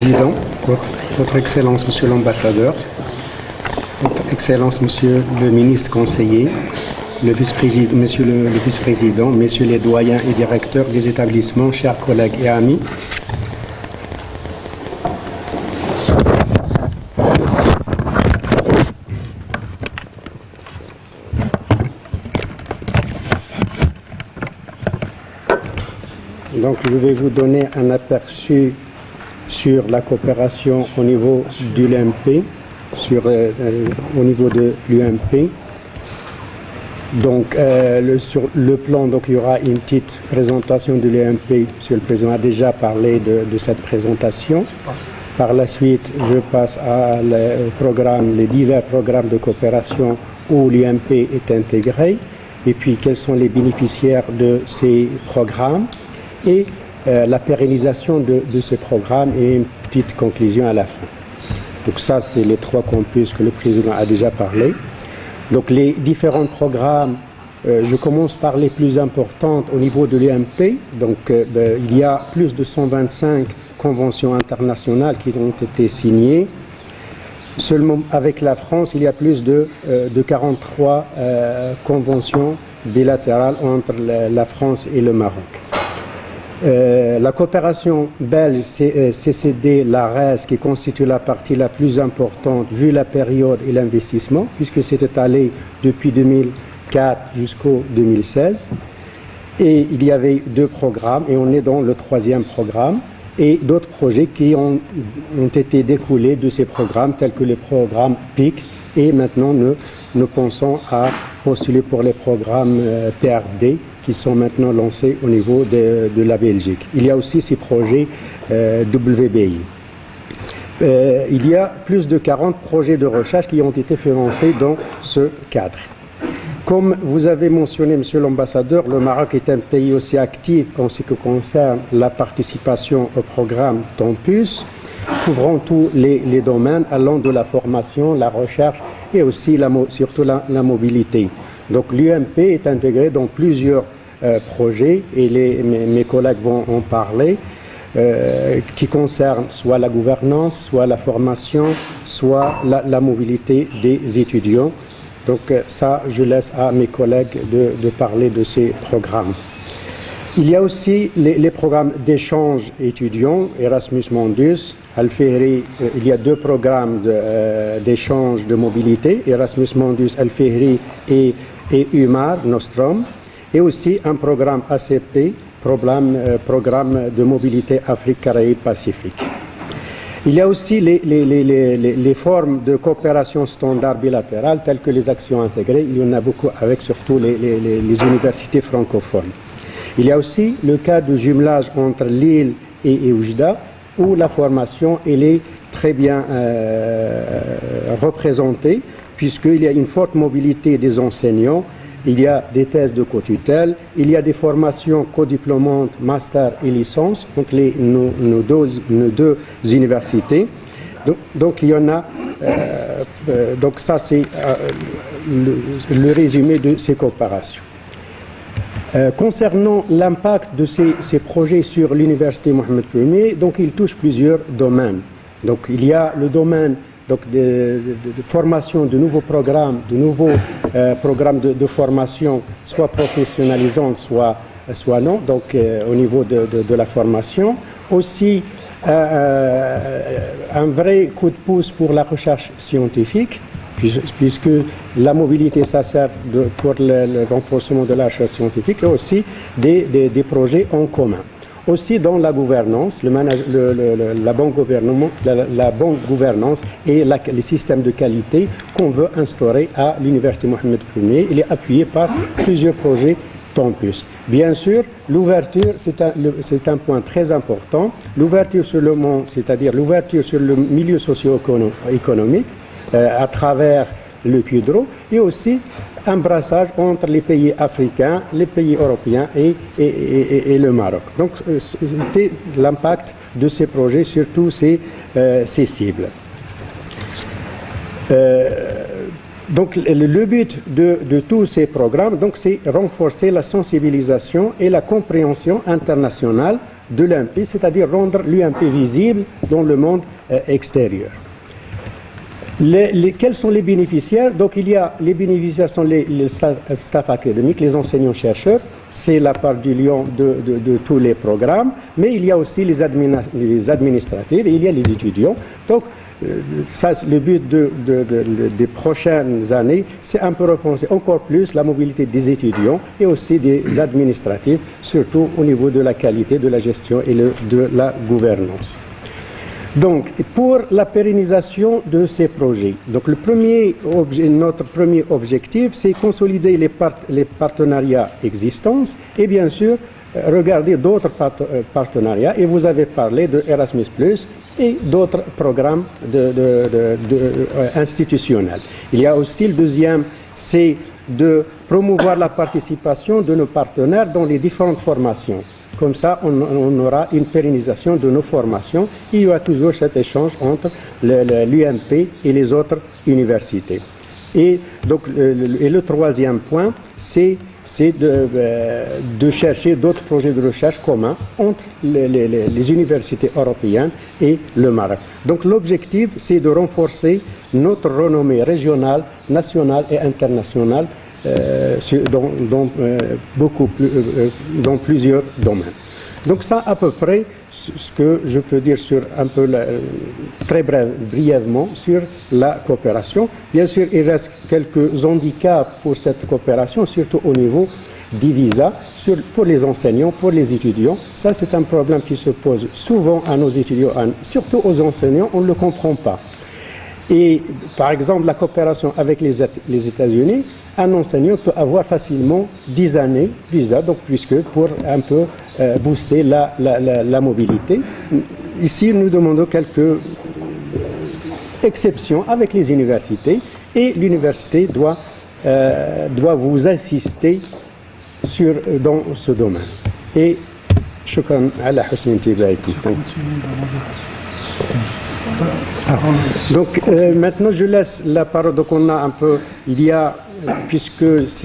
Président, Votre Excellence, Monsieur l'Ambassadeur, Votre Excellence, Monsieur le Ministre Conseiller, Monsieur le Vice-président, Messieurs les doyens et directeurs des établissements, chers collègues et amis. Donc, je vais vous donner un aperçu sur la coopération au niveau de l'UMP, au niveau de l'UMP. Donc, sur le plan, donc, il y aura une petite présentation de l'UMP. Monsieur le Président a déjà parlé de cette présentation. Par la suite, je passe à les divers programmes de coopération où l'UMP est intégré, et puis quels sont les bénéficiaires de ces programmes, et la pérennisation de ce programme et une petite conclusion à la fin. Donc ça, c'est les trois campus que le Président a déjà parlé. Donc les différents programmes, je commence par les plus importantes au niveau de l'UMP. Donc il y a plus de 125 conventions internationales qui ont été signées. Seulement avec la France, il y a plus de 43 conventions bilatérales entre la France et le Maroc. La coopération belge CCD, l'ARES, qui constitue la partie la plus importante vu la période et l'investissement, puisque c'était allé depuis 2004 jusqu'au 2016. Et il y avait 2 programmes, et on est dans le 3e programme, et d'autres projets qui ont été découlés de ces programmes, tels que le programme PIC, et maintenant nous pensons à postuler pour les programmes PRD, qui sont maintenant lancés au niveau de la Belgique. Il y a aussi ces projets WBI. Il y a plus de 40 projets de recherche qui ont été financés dans ce cadre. Comme vous avez mentionné, Monsieur l'Ambassadeur, le Maroc est un pays aussi actif en ce qui concerne la participation au programme Tempus, couvrant tous les domaines allant de la formation, la recherche et aussi surtout la mobilité. Donc l'UMP est intégré dans plusieurs projets, et mes collègues vont en parler, qui concernent soit la gouvernance, soit la formation, soit la mobilité des étudiants. Donc ça, je laisse à mes collègues de parler de ces programmes. Il y a aussi les programmes d'échange étudiants, Erasmus Mundus, Al-Fihri. Il y a 2 programmes d'échange de mobilité, Erasmus Mundus, Al-Fihri et UMAR, Nostrum, et aussi un programme ACP, programme de mobilité Afrique, Caraïbes, Pacifique. Il y a aussi les formes de coopération standard bilatérale, telles que les actions intégrées. Il y en a beaucoup avec surtout les universités francophones. Il y a aussi le cas de jumelage entre Lille et Oujda, où la formation est très bien représentée, puisqu'il y a une forte mobilité des enseignants. Il y a des thèses de co-tutelle, il y a des formations codiplômantes, master et licence entre nos deux universités. Donc il y en a. Donc ça, c'est le résumé de ces coopérations. Concernant l'impact de ces projets sur l'université Mohamed Ier, donc il touche plusieurs domaines. Donc il y a le domaine de formation de nouveaux programmes, de formation, soit professionnalisantes, soit non, donc au niveau de la formation. Aussi, un vrai coup de pouce pour la recherche scientifique, puisque la mobilité, ça sert pour le renforcement de la recherche scientifique, et aussi des projets en commun. Aussi dans la gouvernance, la bonne gouvernance et les systèmes de qualité qu'on veut instaurer à l'Université Mohamed Ier. Il est appuyé par plusieurs projets Tempus. Bien sûr, l'ouverture, c'est un point très important. L'ouverture sur le monde, c'est-à-dire l'ouverture sur le milieu socio-économique à travers le QDRO, et aussi un brassage entre les pays africains, les pays européens et le Maroc. Donc, c'était l'impact de ces projets sur tous ces cibles. Donc, le but de tous ces programmes, c'est renforcer la sensibilisation et la compréhension internationale de l'UMP, c'est-à-dire rendre l'UMP visible dans le monde extérieur. Quels sont les bénéficiaires? Donc les bénéficiaires sont les staff académiques, les enseignants-chercheurs, c'est la part du lion de tous les programmes, mais il y a aussi les administratifs et il y a les étudiants. Donc ça, le but des prochaines années, c'est un peu renforcer encore plus la mobilité des étudiants et aussi des administratifs, surtout au niveau de la qualité, de la gestion et de la gouvernance. Donc, pour la pérennisation de ces projets, donc notre premier objectif, c'est consolider les partenariats existants et bien sûr regarder d'autres partenariats. Et vous avez parlé de Erasmus+ et d'autres programmes institutionnels. Il y a aussi le deuxième, c'est de promouvoir la participation de nos partenaires dans les différentes formations. Comme ça, on aura une pérennisation de nos formations. Il y aura toujours cet échange entre l'UMP et les autres universités. Et donc, le troisième point, c'est de chercher d'autres projets de recherche communs entre les universités européennes et le Maroc. Donc, l'objectif, c'est de renforcer notre renommée régionale, nationale et internationale dans plusieurs domaines. Donc ça, à peu près, ce que je peux dire sur un peu très brièvement sur la coopération. Bien sûr, il reste quelques handicaps pour cette coopération, surtout au niveau des visas, pour les enseignants, pour les étudiants. Ça, c'est un problème qui se pose souvent à nos étudiants, surtout aux enseignants, on ne le comprend pas. Et par exemple, la coopération avec les États-Unis, un enseignant peut avoir facilement 10 années de visa, donc puisque pour un peu booster la mobilité. Ici, nous demandons quelques exceptions avec les universités et l'université doit vous assister dans ce domaine. Et shukran ala husni intibaikum. Donc maintenant je laisse la parole, donc on a un peu, puisque c'est